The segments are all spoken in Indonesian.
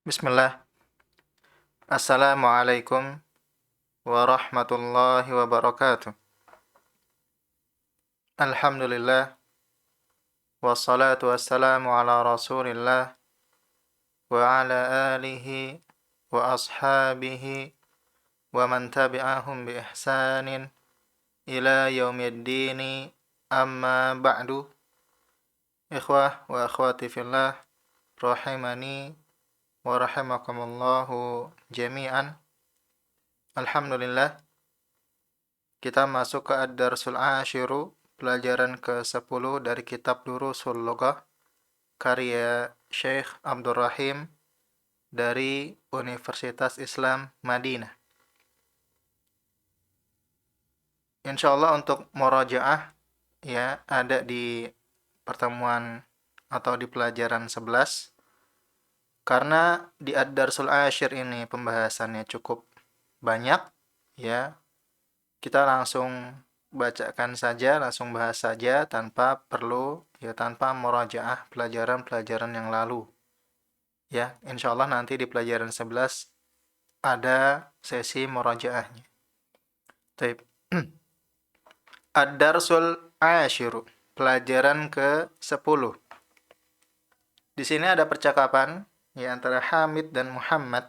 Bismillah. Assalamualaikum warahmatullahi wabarakatuh. Alhamdulillah. Wassalatu wassalamu ala rasulillah. Wa ala alihi wa ashabihi wa man tabi'ahum bi ihsanin ila yaumiddini amma ba'du. Ikhwah wa akhwati fillah, rahimani wa rahimakumullahu jami'an. Alhamdulillah, kita masuk ke Ad-Darsul Ashiru, pelajaran ke-10 dari kitab Durusul Lughah, karya Syekh Abdul Rahim dari Universitas Islam Madinah. Insyaallah untuk murajaah ya ada di pertemuan atau di pelajaran 11. Karena di Ad-Darsul Ashir ini pembahasannya cukup banyak ya. Kita langsung bacakan saja, langsung bahas saja tanpa murajaah pelajaran-pelajaran yang lalu. Ya, insyaallah nanti di pelajaran 11 ada sesi murajaahnya. Baik. Ad-Darsul Ashiru, pelajaran ke-10. Di sini ada percakapan ya antara Hamid dan Muhammad.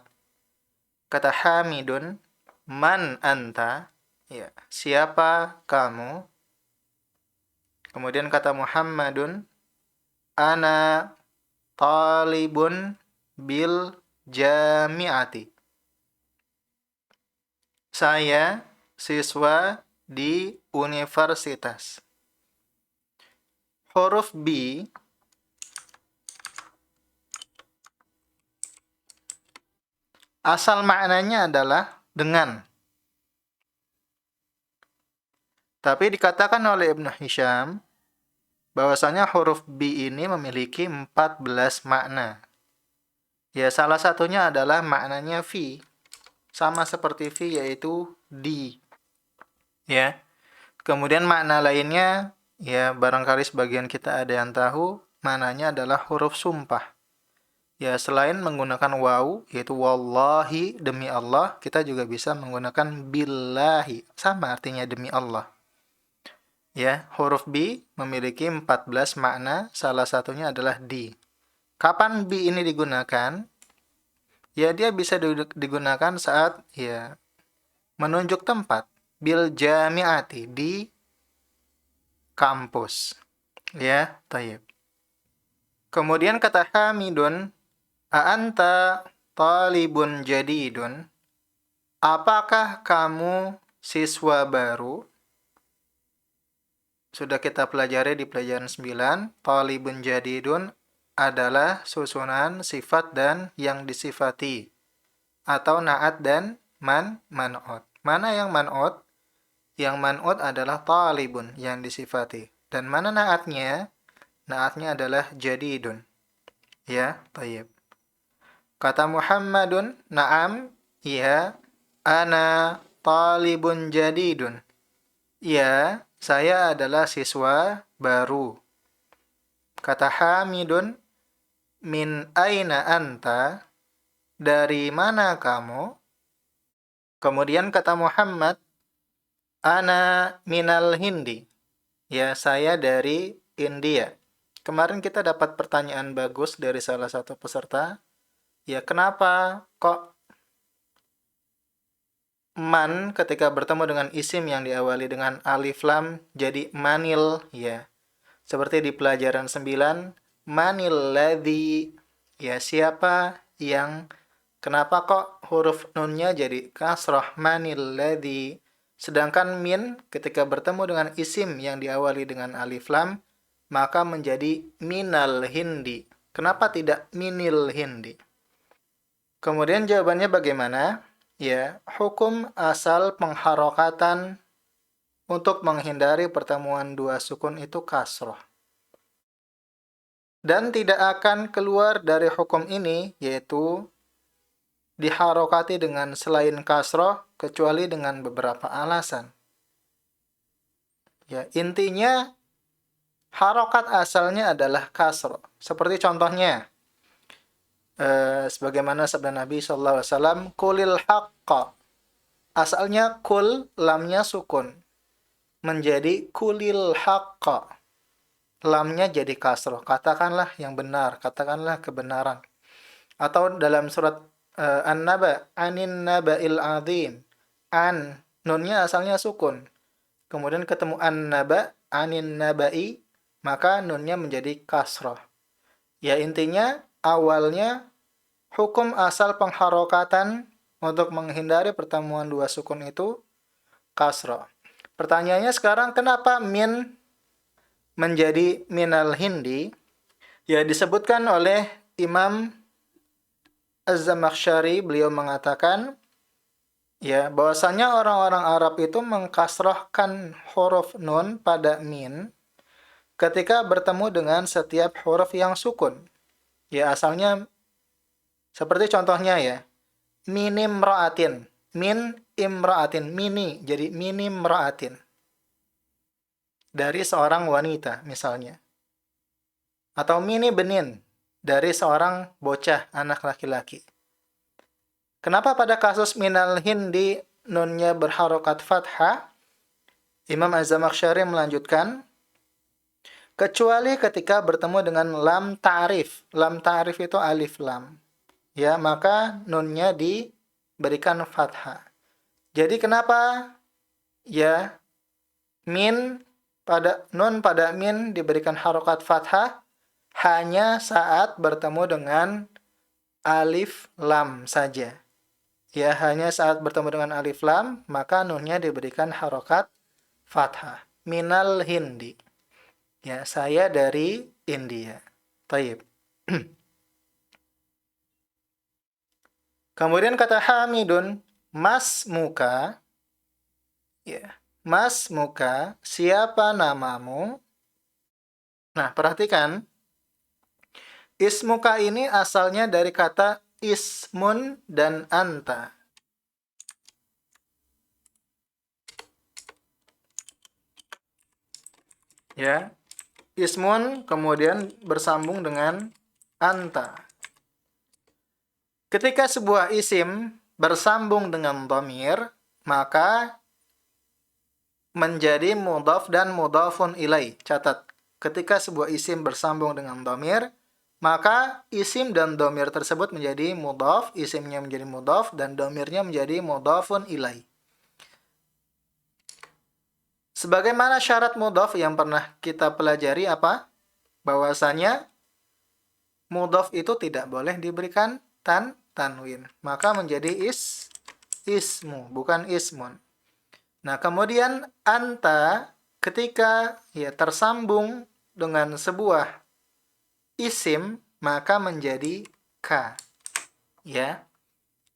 Kata Hamidun, man anta? Ya, siapa kamu? Kemudian kata Muhammadun, ana talibun bil jami'ati. Saya siswa di universitas. Huruf B asal maknanya adalah dengan. Tapi dikatakan oleh Ibnu Hisham bahwasanya huruf B ini memiliki 14 makna. Ya, salah satunya adalah maknanya fi. Sama seperti fi yaitu di. Ya. Kemudian makna lainnya ya barangkali sebagian kita ada yang tahu, maknanya adalah huruf sumpah. Ya, selain menggunakan waw yaitu wallahi demi Allah, kita juga bisa menggunakan billahi, sama artinya demi Allah. Ya, huruf B memiliki 14 makna, salah satunya adalah di. Kapan B ini digunakan? Ya, dia bisa digunakan saat ya menunjuk tempat, bil jami'ati, di kampus. Ya, tayyib. Kemudian kata Hamidun, a'anta talibun jadidun? Apakah kamu siswa baru? Sudah kita pelajari di pelajaran 9, talibun jadidun adalah susunan sifat dan yang disifati, atau na'at dan man'ut. Mana yang man'ut? Yang man'ut adalah talibun, yang disifati. Dan mana na'atnya? Na'atnya adalah jadidun. Ya, tayyib. Kata Muhammadun, na'am, iya, ana talibun jadidun. Ya, saya adalah siswa baru. Kata Hamidun, min aina anta? Dari mana kamu? Kemudian kata Muhammad, ana minal Hindi. Ya, saya dari India. Kemarin kita dapat pertanyaan bagus dari salah satu peserta. Ya, kenapa kok man ketika bertemu dengan isim yang diawali dengan alif lam jadi manil ya. Seperti di pelajaran 9, manil ladzi, ya siapa yang, kenapa kok huruf nunnya jadi kasrah, manil ladzi. Sedangkan min ketika bertemu dengan isim yang diawali dengan alif lam maka menjadi minal hindi. Kenapa tidak minil hindi? Kemudian jawabannya bagaimana? Ya, hukum asal pengharokatan untuk menghindari pertemuan dua sukun itu kasroh. Dan tidak akan keluar dari hukum ini, yaitu diharokati dengan selain kasroh, kecuali dengan beberapa alasan. Ya, intinya harokat asalnya adalah kasroh. Seperti contohnya, Sebagaimana sabda Nabi sallallahu alaihi wasallam, "Qulil haqqa." Asalnya kul, lamnya sukun, menjadi kulil haqqa. Lamnya jadi kasroh. Katakanlah yang benar, katakanlah kebenaran. Atau dalam surat An-Naba, anin naba'il azim. An, nunnya asalnya sukun. Kemudian ketemu an-naba, anin naba'i, maka nunnya menjadi kasroh. Ya intinya, awalnya hukum asal pengharokatan untuk menghindari pertemuan dua sukun itu kasroh. Pertanyaannya sekarang, kenapa min menjadi minal hindi? Ya disebutkan oleh Imam Az-Zamakhsyari, beliau mengatakan ya bahwasanya orang-orang Arab itu mengkasrohkan huruf nun pada min ketika bertemu dengan setiap huruf yang sukun. Ya asalnya seperti contohnya ya, minim ra'atin, min imra'atin, mini jadi minim ra'atin, dari seorang wanita misalnya. Atau mini benin, dari seorang bocah anak laki-laki. Kenapa pada kasus minal hindi nunnya berharokat fathah? Imam Az-Zamakhsyari melanjutkan, kecuali ketika bertemu dengan lam ta'rif. Lam ta'rif itu alif lam. Ya, maka nunnya diberikan fathah. Jadi kenapa ya min pada nun pada min diberikan harokat fathah hanya saat bertemu dengan alif lam saja. Ya, hanya saat bertemu dengan alif lam, maka nunnya diberikan harokat fathah. Minal hindi. Ya, saya dari India. Taib. Kemudian kata hamidun, mas muka. Ya, mas muka, siapa namamu? Nah, perhatikan. Ismuka ini asalnya dari kata ismun dan anta. Ya, ismun kemudian bersambung dengan anta. Ketika sebuah isim bersambung dengan dhamir, maka menjadi mudhaf dan mudhafun ilaih. Catat, ketika sebuah isim bersambung dengan dhamir, maka isim dan dhamir tersebut menjadi mudhaf, isimnya menjadi mudhaf, dan dhamirnya menjadi mudhafun ilaih. Sebagaimana syarat mudhaf yang pernah kita pelajari apa? Bahwasanya mudhaf itu tidak boleh diberikan tanwin. Maka menjadi ismu, bukan ismun. Nah, kemudian anta ketika ya tersambung dengan sebuah isim maka menjadi ka. Ya.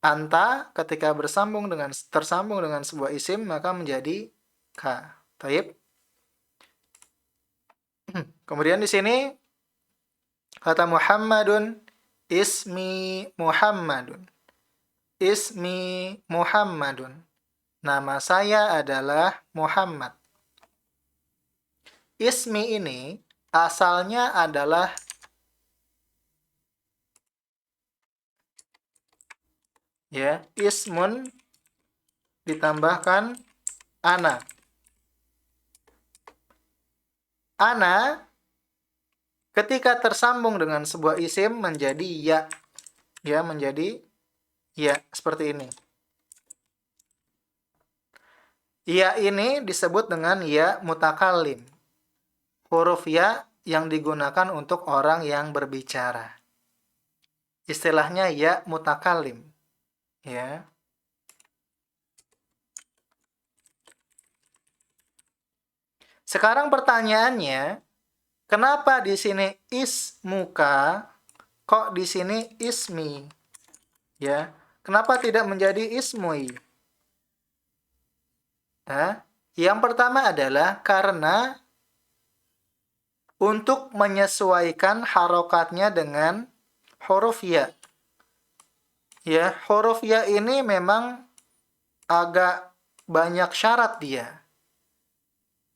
Anta ketika tersambung dengan sebuah isim maka menjadi ka. Taib. Kemudian di sini kata Muhammadun, ismi Muhammadun. Ismi Muhammadun. Nama saya adalah Muhammad. Ismi ini asalnya adalah ya, ismun ditambahkan ana. Ana ketika tersambung dengan sebuah isim menjadi ya. Ya, menjadi ya, seperti ini. Ya ini disebut dengan ya mutakallim. Huruf ya yang digunakan untuk orang yang berbicara. Istilahnya ya mutakallim. Ya. Sekarang pertanyaannya, kenapa di sini ismuka, kok di sini ismi? Ya, kenapa tidak menjadi ismui? Nah, yang pertama adalah karena untuk menyesuaikan harokatnya dengan huruf ya. Ya, huruf ya ini memang agak banyak syarat dia.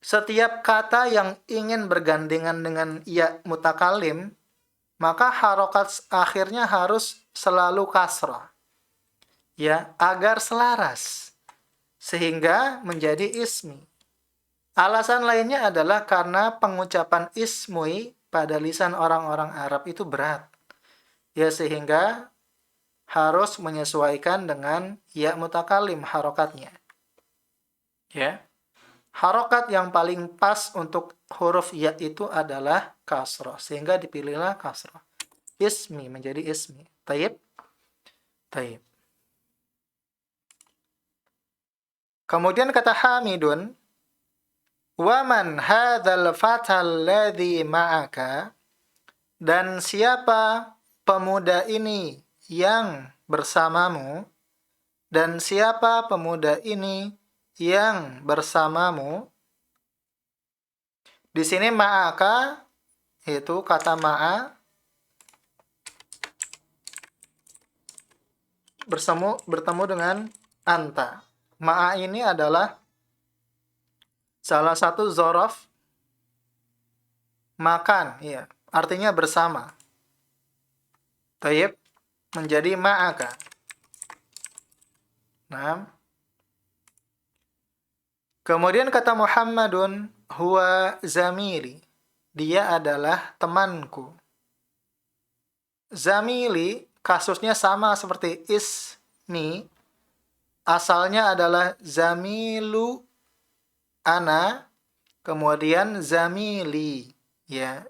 Setiap kata yang ingin bergandengan dengan ya mutakallim, maka harokat akhirnya harus selalu kasrah. Ya, agar selaras. Sehingga menjadi ismi. Alasan lainnya adalah karena pengucapan ismui pada lisan orang-orang Arab itu berat. Ya, sehingga harus menyesuaikan dengan ya mutakalim harokatnya. Ya. Harokat yang paling pas untuk huruf ya itu adalah kasroh. Sehingga dipilihlah kasroh. Ismi menjadi ismi. Taib. Taib. Kemudian kata Hamidun. Waman hadzal fatal ladzi ma'aka. Dan siapa pemuda ini yang bersamamu? Dan siapa pemuda ini yang bersamamu? Di sini ma'aka itu kata ma'a bertemu dengan anta. Ma'a ini adalah salah satu zorof makan, ya, artinya bersama. Taib menjadi ma'aka. Nah, kemudian kata Muhammadun huwa zamili. Dia adalah temanku. Zamili kasusnya sama seperti ismi. Asalnya adalah zamilu ana, kemudian zamili. Ya,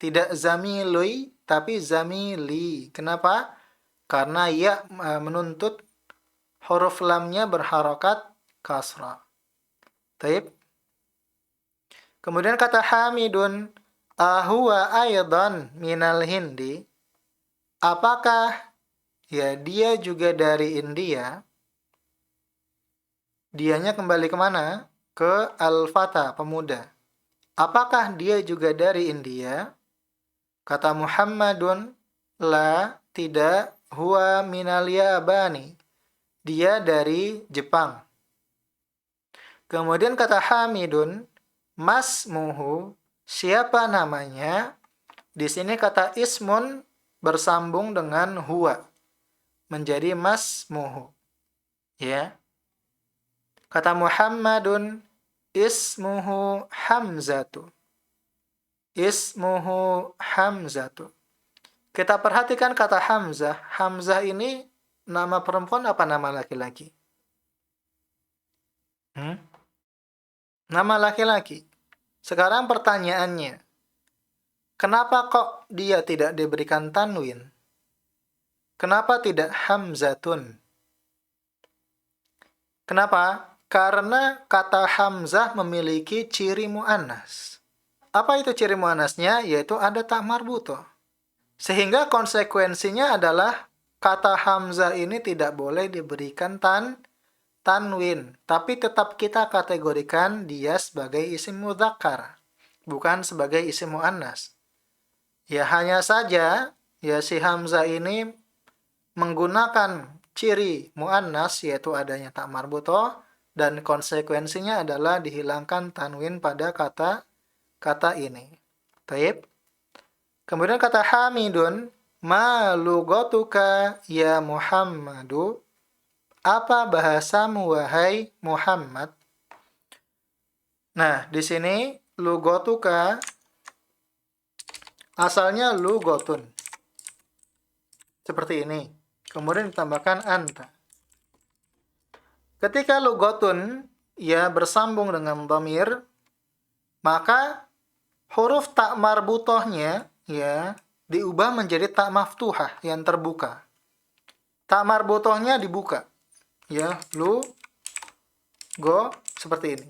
tidak zamilui, tapi zamili. Kenapa? Karena ya menuntut huruf lamnya berharokat kasrah. Taib. Kemudian kata Hamidun, ahuwa aydan minal Hindi. Apakah ya dia juga dari India? Dianya kembali kemana? Ke al-fata, pemuda. Apakah dia juga dari India? Kata Muhammadun, la, tidak, huwa minal Yabani. Dia dari Jepang. Kemudian kata Hamidun, masmuhu, siapa namanya? Di sini kata ismun bersambung dengan huwa. Menjadi masmuhu. Ya. Kata Muhammadun, ismuhu Hamzatu. Ismuhu Hamzatu. Kita perhatikan kata Hamzah. Hamzah ini nama perempuan apa nama laki-laki? Nama laki-laki. Sekarang pertanyaannya, kenapa kok dia tidak diberikan tanwin? Kenapa tidak Hamzatun? Kenapa? Karena kata Hamzah memiliki ciri mu'annas. Apa itu ciri mu'annasnya? Yaitu ada tak marbutoh. Sehingga konsekuensinya adalah kata Hamzah ini tidak boleh diberikan tanwin. Tapi tetap kita kategorikan dia sebagai isim mudzakkar. Bukan sebagai isim mu'annas. Ya hanya saja, ya si Hamzah ini menggunakan ciri mu'annas, yaitu adanya tak marbutoh, dan konsekuensinya adalah dihilangkan tanwin pada kata ini. Taib. Kemudian kata Hamidun, ma lugatuka ya Muhammadu. Apa bahasamu wahai Muhammad? Nah, di sini lugatuka asalnya lugotun. Seperti ini. Kemudian ditambahkan anta. Ketika lugotun ya bersambung dengan dhamir, maka huruf tak marbutohnya ya diubah menjadi tak maftuhah yang terbuka. Tak marbutohnya dibuka. Ya, go seperti ini.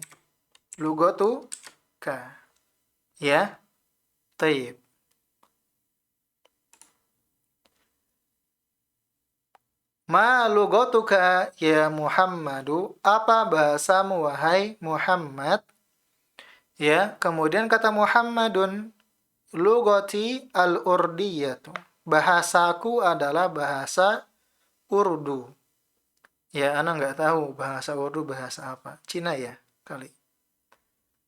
Lugotu ka. Ya. Taib. Ma lugotuka ya Muhammadu. Apa bahasamu wahai Muhammad? Ya, kemudian kata Muhammadun, lugoti al-urdiyatu. Bahasaku adalah bahasa Urdu. Ya, ana nggak tahu bahasa Urdu bahasa apa. Cina ya, kali.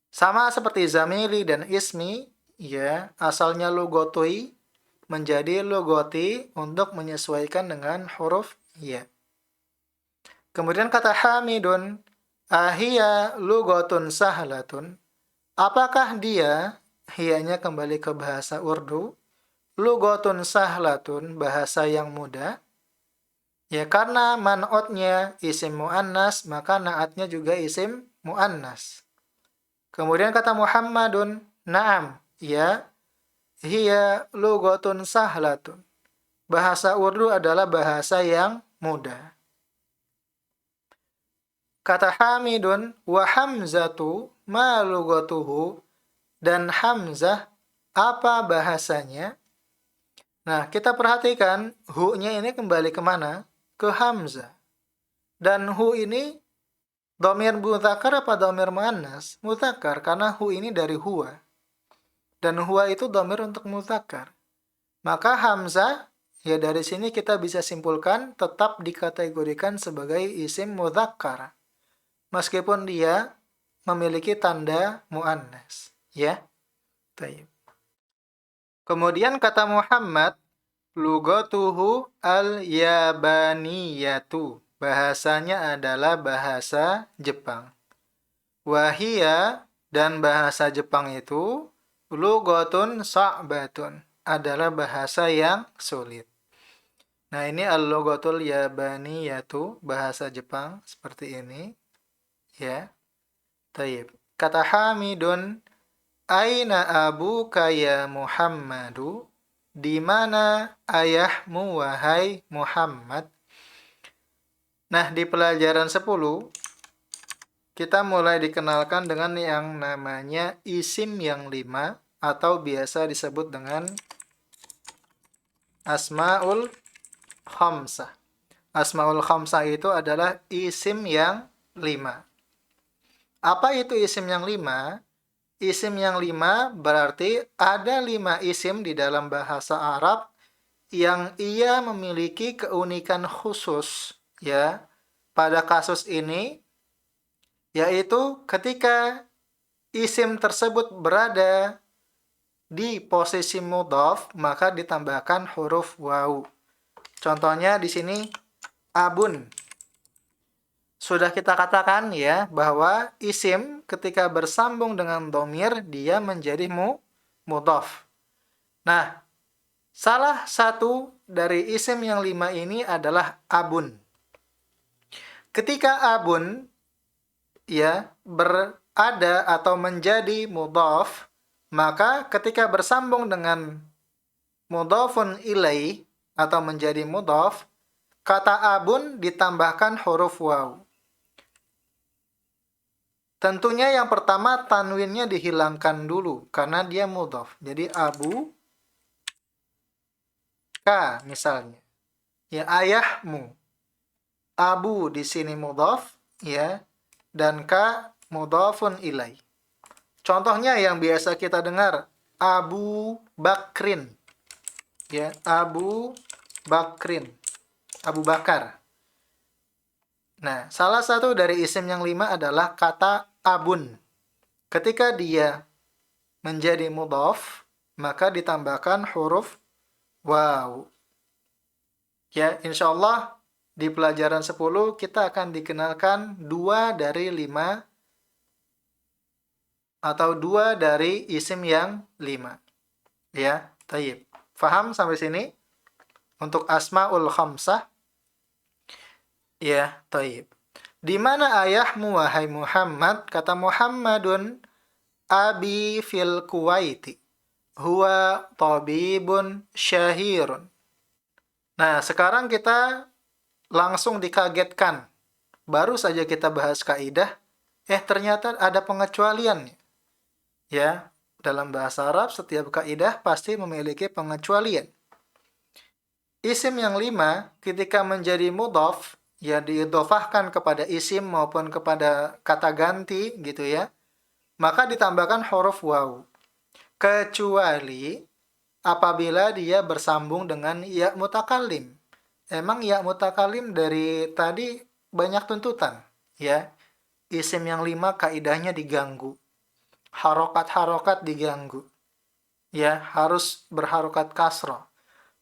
Sama seperti zamili dan ismi, ya, asalnya lugotui, menjadi lugoti untuk menyesuaikan dengan huruf ya. Kemudian kata hamidun, ahiya lugotun sahlatun. Apakah dia, hiyanya kembali ke bahasa Urdu, lugotun sahlatun, bahasa yang mudah? Ya, karena man'otnya isim mu'annas, maka na'atnya juga isim mu'annas. Kemudian kata Muhammadun, na'am, ya, hiya lugotun sahlatun. Bahasa Urdu adalah bahasa yang mudah. Kata Hamidun, wa hamzatu ma lugatuhu, dan Hamzah, apa bahasanya? Nah, kita perhatikan, hu-nya ini kembali kemana? Ke Hamzah. Dan hu ini dhamir mudzakkar apa dhamir muannas? Mudzakkar, karena hu ini dari huwa. Dan huwa itu dhamir untuk mudzakkar. Maka Hamzah, ya dari sini kita bisa simpulkan tetap dikategorikan sebagai isim mudzakkar. Meskipun dia memiliki tanda muannas, ya. Baik. Kemudian kata Muhammad, lugatuhu al-yabaniyatu. Bahasanya adalah bahasa Jepang. Wahia, dan bahasa Jepang itu lugatun sa'batun, adalah bahasa yang sulit. Nah, ini al-lugatul yabaniyatu, bahasa Jepang seperti ini. Ya. Taib. Kata Hamidun, aina abuka ya Muhammadu? Di mana ayahmu wahai Muhammad? Nah, di pelajaran 10 kita mulai dikenalkan dengan yang namanya isim yang 5 atau biasa disebut dengan asmaul khamsah. Asmaul khamsah itu adalah isim yang 5. Apa itu isim yang 5? Isim yang 5 berarti ada 5 isim di dalam bahasa Arab yang ia memiliki keunikan khusus, ya. Pada kasus ini, yaitu ketika isim tersebut berada di posisi mudhaf, maka ditambahkan huruf waw. Contohnya di sini abun. Sudah kita katakan ya bahwa isim ketika bersambung dengan dhamir dia menjadi mudhaf. Nah, salah satu dari isim yang 5 ini adalah abun. Ketika abun ya berada atau menjadi mudhaf, maka ketika bersambung dengan mudhafun ilaih atau menjadi mudhaf, kata abun ditambahkan huruf waw. Tentunya yang pertama tanwinnya dihilangkan dulu karena dia mudhaf. Jadi abu ka misalnya. Ya, ayahmu. Abu di sini mudhaf ya, dan ka mudhafun ilai. Contohnya yang biasa kita dengar Abu Bakrin. Ya, Abu Bakrin. Abu Bakar. Nah, salah satu dari isim yang 5 adalah kata abun. Ketika dia menjadi mudhaf, maka ditambahkan huruf waw. Ya, insyaallah di pelajaran 10 kita akan dikenalkan 2 dari 5 atau 2 dari isim yang 5. Ya, tayyib. Faham sampai sini? Untuk asmaul khamsah. Ya, tayyib. Di mana ayahmu wahai Muhammad? Kata Muhammadun abi fil Kuwaiti. Huwa tabibun syahirun. Nah, sekarang kita langsung dikagetkan. Baru saja kita bahas kaidah, ternyata ada pengecualiannya. Ya, dalam bahasa Arab setiap kaidah pasti memiliki pengecualian. Isim yang 5 ketika menjadi mudhaf, ya diidhofahkan kepada isim maupun kepada kata ganti gitu ya, maka ditambahkan huruf waw. Kecuali apabila dia bersambung dengan ya mutakallim. Emang ya mutakallim dari tadi banyak tuntutan, ya. Isim yang 5 kaidahnya diganggu. Harokat-harokat diganggu. Ya, harus berharokat kasroh.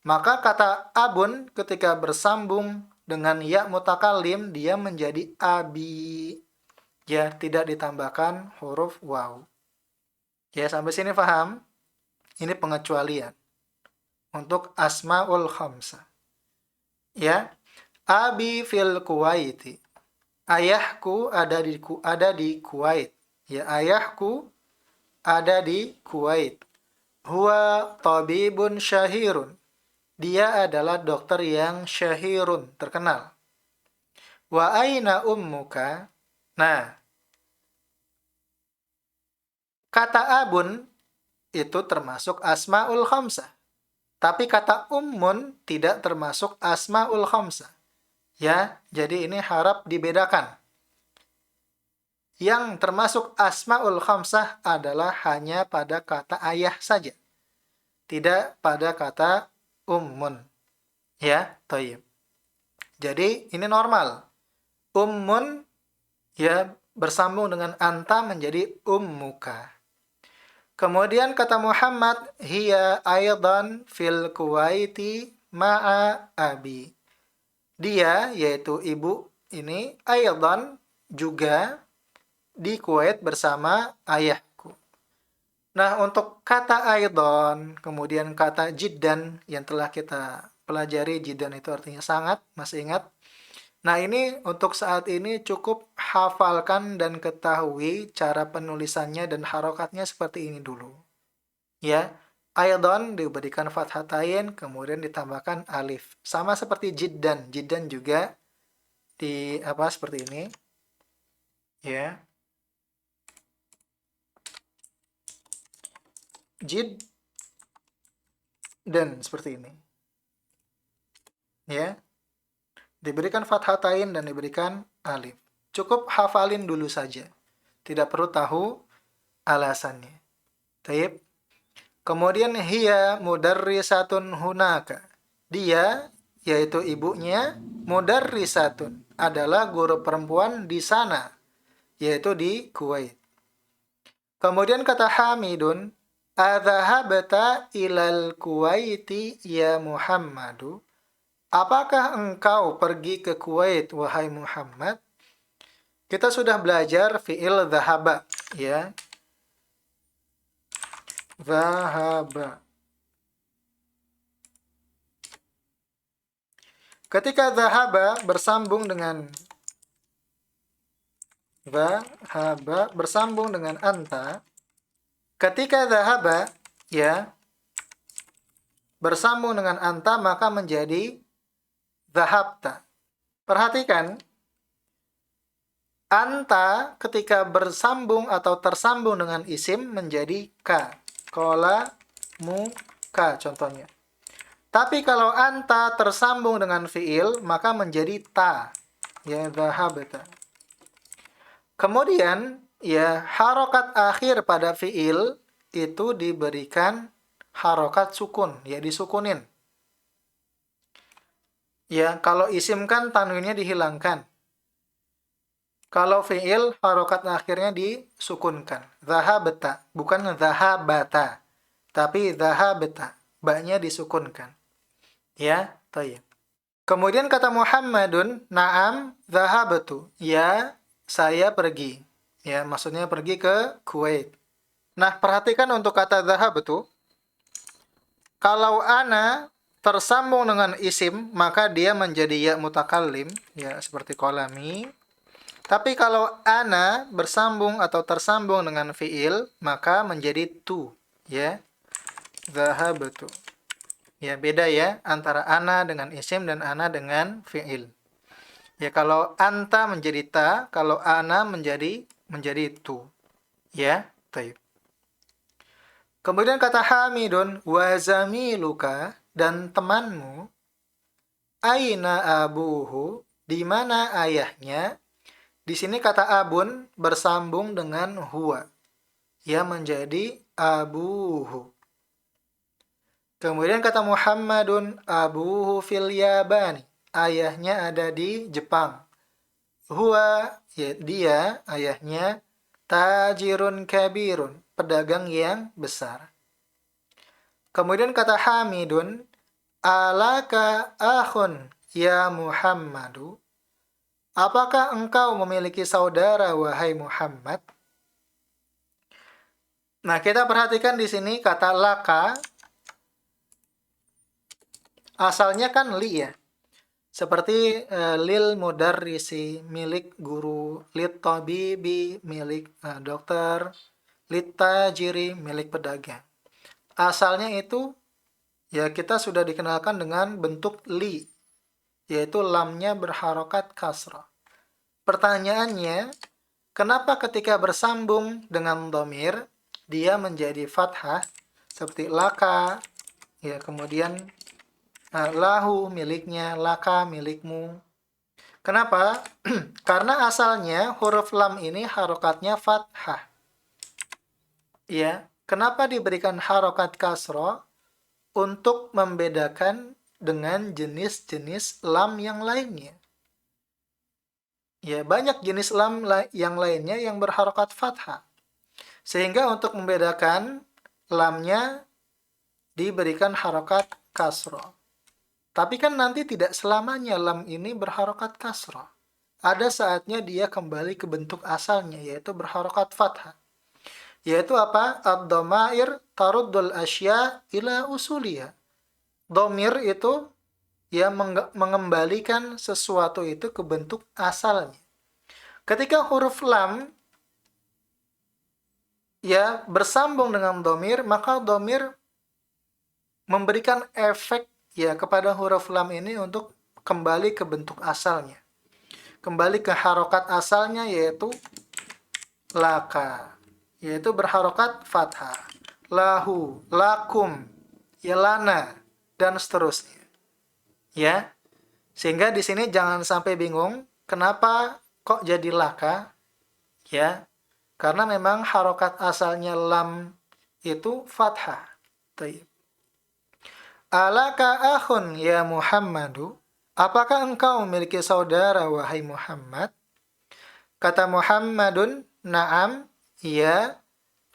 Maka kata abun ketika bersambung dengan ya mutakallim, dia menjadi abi. Ya, tidak ditambahkan huruf waw. Ya, sampai sini paham? Ini pengecualian untuk asmaul khamsah. Ya, abi fil Kuwaiti. Ayahku ada di Kuwait. Ya, ayahku ada di Kuwait. Huwa tabibun syahirun. Dia adalah dokter yang syahirun, terkenal. Wa aina ummuka? Nah, kata abun itu termasuk asmaul khamsah. Tapi kata ummun tidak termasuk asmaul khamsah. Ya, jadi ini harap dibedakan. Yang termasuk asmaul khamsah adalah hanya pada kata ayah saja. Tidak pada kata ummun. Ya, thayyib. Jadi ini normal. Ummun ya bersambung dengan anta menjadi ummuka. Kemudian kata Muhammad, hiya aidan fil Kuwaiti ma'a abi. Dia, yaitu ibu ini, aidan juga di Kuwait bersama ayahku. Nah, untuk kata aidan, kemudian kata jiddan yang telah kita pelajari, jiddan itu artinya sangat, masih ingat? Nah, ini untuk saat ini cukup hafalkan dan ketahui cara penulisannya dan harokatnya seperti ini dulu. Ya, aidan diberikan fathatain, kemudian ditambahkan alif. Sama seperti jiddan. Jiddan juga di seperti ini. Ya. Jiddan seperti ini. Ya. Diberikan fathatain dan diberikan alif. Cukup hafalin dulu saja. Tidak perlu tahu alasannya. Taib. Kemudian hiya mudarrisatun hunaka. Dia, yaitu ibunya, mudarrisatun, adalah guru perempuan di sana, yaitu di Kuwait. Kemudian kata Hamidun, adzahabta ilal Kuwaiti ya Muhammadu? Apakah engkau pergi ke Kuwait, wahai Muhammad? Kita sudah belajar fi'il dhahaba, ya. Dhahaba. Ketika dhahaba bersambung dengan anta, ketika dhahaba, ya, bersambung dengan anta, maka menjadi dhahabta. Perhatikan, anta ketika bersambung atau tersambung dengan isim menjadi ka. Kola, mu, ka contohnya. Tapi kalau anta tersambung dengan fiil, maka menjadi ta. Ya, dhahabta. Kemudian, ya, harokat akhir pada fiil itu diberikan harokat sukun, ya, disukunin. Ya, kalau isim kan tanwinnya dihilangkan. Kalau fi'il, harokat akhirnya disukunkan. Dhahabta, bukan dhahabata. Tapi dhahabta, ba-nya disukunkan. Ya, tayyib. Kemudian kata Muhammadun, na'am dhahabtu. Ya, saya pergi. Ya, maksudnya pergi ke Kuwait. Nah, perhatikan untuk kata dhahabtu. Kalau ana tersambung dengan isim, maka dia menjadi ya mutakallim, ya seperti kolami. Tapi kalau ana bersambung atau tersambung dengan fiil, maka menjadi tu, ya. Dhahabtu. Ya, beda ya antara ana dengan isim dan ana dengan fiil. Ya, kalau anta menjadi ta, kalau ana menjadi tu. Ya, baik. Kemudian kata Hamidun wa zamiluka, dan temanmu, aina abuhu, di mana ayahnya? Di sini kata abun bersambung dengan huwa, ya menjadi abuhu. Kemudian kata Muhammadun abuhu fil Yabani, ayahnya ada di Jepang. Huwa, ya dia, ayahnya, tajirun kabirun, pedagang yang besar. Kemudian kata Hamidun, Alaka akhun ya Muhammadu? Apakah engkau memiliki saudara wahai Muhammad? Nah, kita perhatikan di sini kata laka asalnya kan li ya. Seperti lil mudarrisi milik guru, lit tabibi milik dokter, lit tajiri milik pedagang. Asalnya itu ya kita sudah dikenalkan dengan bentuk li, yaitu lamnya berharokat kasrah. Pertanyaannya, kenapa ketika bersambung dengan dhamir dia menjadi fathah seperti laka, ya kemudian lahu miliknya, laka milikmu. Kenapa? Karena asalnya huruf lam ini harokatnya fathah. Ya, kenapa diberikan harokat kasroh? Untuk membedakan dengan jenis-jenis lam yang lainnya. Ya, banyak jenis lam yang lainnya yang berharokat fathah. Sehingga untuk membedakan lamnya diberikan harokat kasroh. Tapi kan nanti tidak selamanya lam ini berharokat kasrah. Ada saatnya dia kembali ke bentuk asalnya, yaitu berharokat fathah. Yaitu apa? Ad-dhamair taruddul asya ila usuliya. Dhamir itu ya mengembalikan sesuatu itu ke bentuk asalnya. Ketika huruf lam ya bersambung dengan dhamir, maka dhamir memberikan efek ya kepada huruf lam ini untuk kembali ke bentuk asalnya. Kembali ke harokat asalnya yaitu laka. Yaitu berharokat fathah. Lahu, lakum, yalana, dan seterusnya. Ya. Sehingga di sini jangan sampai bingung kenapa kok jadi laka? Ya. Karena memang harokat asalnya lam itu fathah. Taib. Alaka akhun ya Muhammadu? Apakah engkau memiliki saudara wahai Muhammad? Kata Muhammadun, na'am, ya,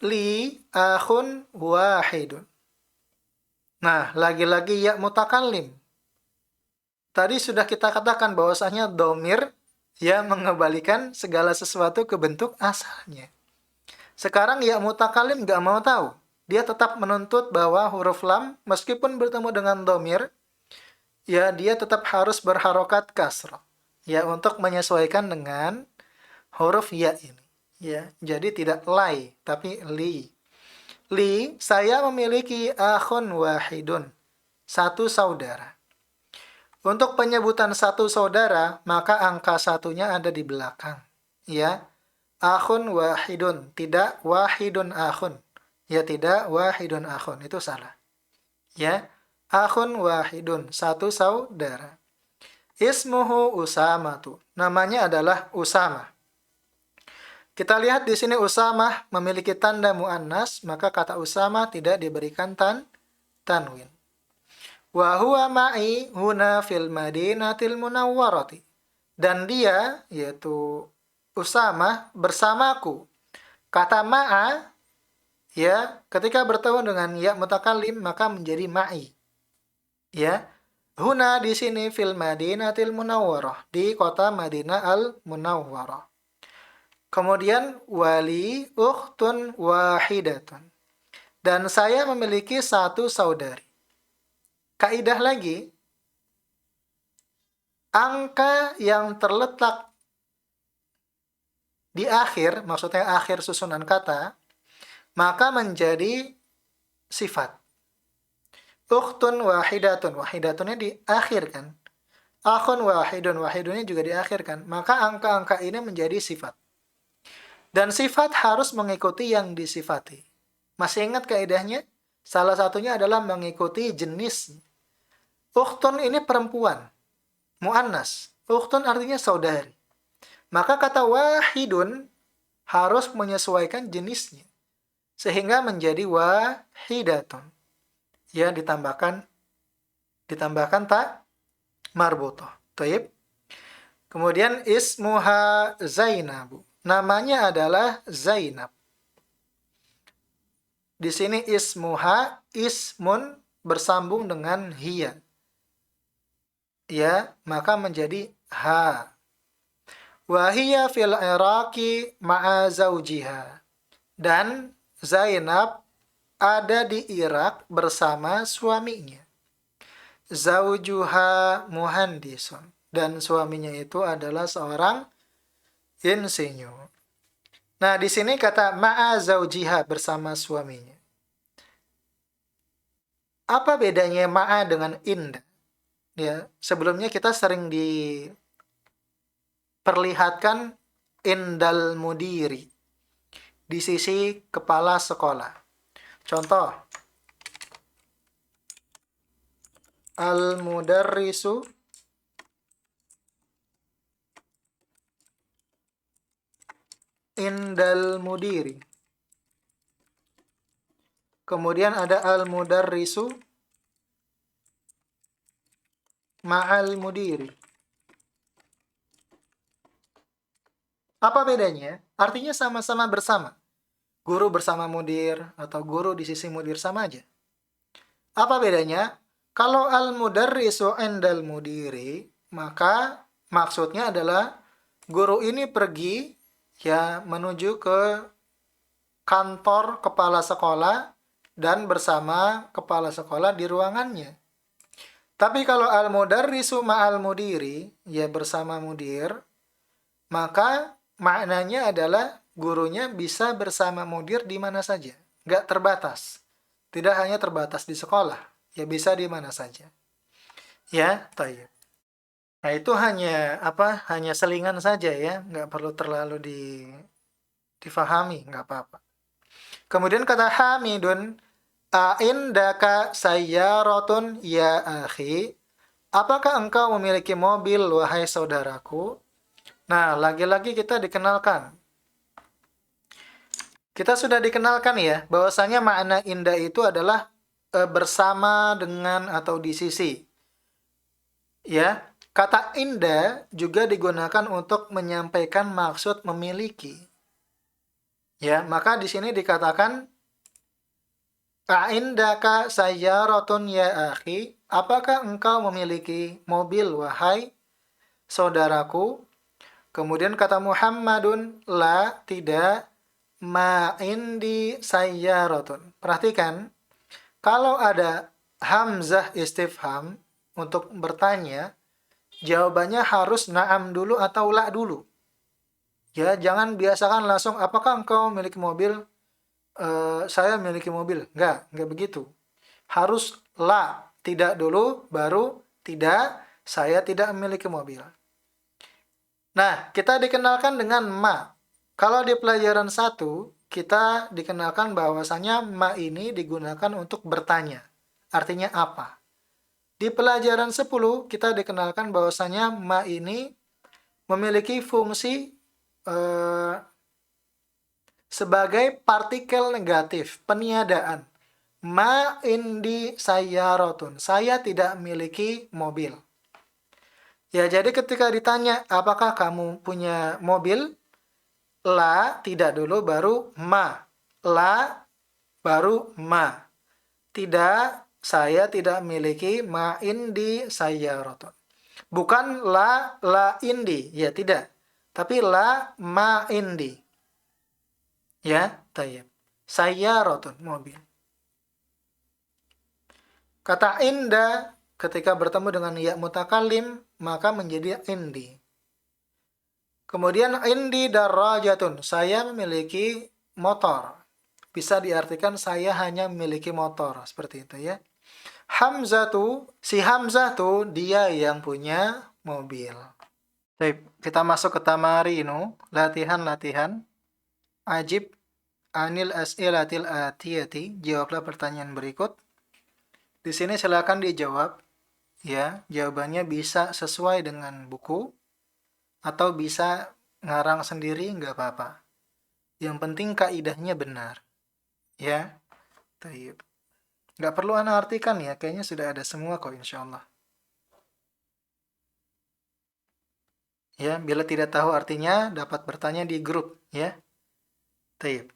li akhun wahidun. Nah, lagi-lagi ya mutakallim. Tadi sudah kita katakan bahwasanya domir ya mengembalikan segala sesuatu ke bentuk asalnya. Sekarang ya mutakallim nggak mau tahu. Dia tetap menuntut bahwa huruf lam meskipun bertemu dengan domir, ya dia tetap harus berharokat kasrah. Ya untuk menyesuaikan dengan huruf ya ini. Ya, jadi tidak lai, tapi li. Li, saya memiliki akhun wahidun. Satu saudara. Untuk penyebutan satu saudara, maka angka satunya ada di belakang. Ya, akhun wahidun, tidak wahidun akhun. Ya tidak, wahidun akhun. Itu salah. Ya, akhun wahidun. Satu saudara. Ismuhu Usamatu. Namanya adalah Usama. Kita lihat di sini Usama memiliki tanda mu'annas, maka kata Usama tidak diberikan tanwin. Wa huwa ma'i huna fil madinatil munawwarati. Dan dia, yaitu Usama, bersamaku. Kata ma'a, ya, ketika bertemu dengan ya mutakallim maka menjadi ma'i. Ya. Huna di sini fil Madinatil Munawwarah, di kota Madinah Al-Munawwarah. Kemudian wali ukhtun wahidatun. Dan saya memiliki satu saudari. Kaidah lagi, angka yang terletak di akhir, maksudnya akhir susunan kata, maka menjadi sifat. Ukhtun wahidatun. Wahidatunnya di akhir kan. Akhun wahidun. Wahidunnya juga diakhirkan. Maka angka-angka ini menjadi sifat. Dan sifat harus mengikuti yang disifati. Masih ingat kaidahnya? Salah satunya adalah mengikuti jenis. Ukhtun ini perempuan. Mu'annas. Ukhtun artinya saudari. Maka kata wahidun harus menyesuaikan jenisnya. Sehingga menjadi wahidatun. Ya ditambahkan tak marbutoh. Taib. Kemudian ismuha Zainabu. Namanya adalah Zainab. Di sini ismuha ismun bersambung dengan hiya. ya, maka menjadi ha. Wa hiya fil Iraqi ma'a zaujiha. Dan Zainab ada di Irak bersama suaminya. Zaujuha muhandisun. Dan suaminya itu adalah seorang insinyur. Nah, di sini kata ma'a zaujiha bersama suaminya. Apa bedanya ma'a dengan inda? Ya, sebelumnya kita sering diperlihatkan indal mudiri di sisi kepala sekolah. Contoh, al-mudarrisu indal mudiri. Kemudian ada al-mudarrisu ma'al mudiri. Apa bedanya? Artinya sama-sama bersama. Guru bersama mudir atau guru di sisi mudir sama aja. Apa bedanya? Kalau al-mudarrisu indal mudiri, maka maksudnya adalah guru ini pergi ya menuju ke kantor kepala sekolah dan bersama kepala sekolah di ruangannya. Tapi kalau al-mudarrisu ma'al mudiri, ya bersama mudir, maka maknanya adalah gurunya bisa bersama mudir di mana saja. Nggak terbatas. Tidak hanya terbatas di sekolah. Ya bisa di mana saja. Ya, tayyib. Nah itu hanya hanya selingan saja ya. Nggak perlu terlalu difahami. Nggak apa-apa. Kemudian kata Hamidun, A'indaka sayyaratun ya akhi. Apakah engkau memiliki mobil, wahai saudaraku? Nah, lagi-lagi kita dikenalkan. Kita sudah dikenalkan ya, bahwasanya makna indah itu adalah bersama dengan atau di sisi. Ya, kata indah juga digunakan untuk menyampaikan maksud memiliki. Ya, maka di sini dikatakan A'indaka sayyaratun ya akhi, apakah engkau memiliki mobil wahai saudaraku? Kemudian kata Muhammadun la tidak ma indi sayyaratun. Perhatikan, kalau ada hamzah istifham untuk bertanya, jawabannya harus na'am dulu atau la dulu. Ya, jangan biasakan langsung apakah engkau memiliki mobil? Saya memiliki mobil. Enggak begitu. Harus la, tidak dulu, baru tidak, saya tidak memiliki mobil. Nah, kita dikenalkan dengan ma. Kalau di pelajaran 1, kita dikenalkan bahwasanya ma ini digunakan untuk bertanya. Artinya apa? Di pelajaran 10, kita dikenalkan bahwasanya ma ini memiliki fungsi sebagai partikel negatif, peniadaan. Ma indi sayyaratun. Saya tidak memiliki mobil. Ya, jadi ketika ditanya, apakah kamu punya mobil? La, tidak dulu, baru ma. La, baru ma. Tidak, saya tidak memiliki ma indi sayyaratun. Bukan la indi. Ya, tidak. Tapi la ma indi. Ya, tayyib. Sayyaratun, mobil. Kata inda ketika bertemu dengan ya mutakalim maka menjadi indi. Kemudian indi darajatun, saya memiliki motor. Bisa diartikan saya hanya memiliki motor, seperti itu ya. Hamzatu, si Hamzah tuh dia yang punya mobil. Baik, kita masuk ke tamarinu, latihan-latihan. Ajib anil as'ilatil atiyati, jawablah pertanyaan berikut. Di sini silakan dijawab, ya, jawabannya bisa sesuai dengan buku, atau bisa ngarang sendiri, nggak apa-apa. Yang penting kaidahnya benar, ya. Tayyib. Nggak perlu ana artikan ya, kayaknya sudah ada semua kok insya Allah. Ya, bila tidak tahu artinya, dapat bertanya di grup, ya. Tayyib.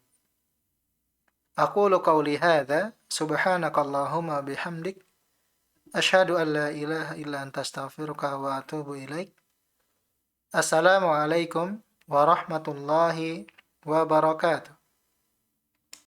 Aqulu qawli hadha, subhanakallahumma bihamdik, Asyhadu an la ilaha illa anta astaghfiruka wa atubu ilaik. Assalamualaikum warahmatullahi wabarakatuh.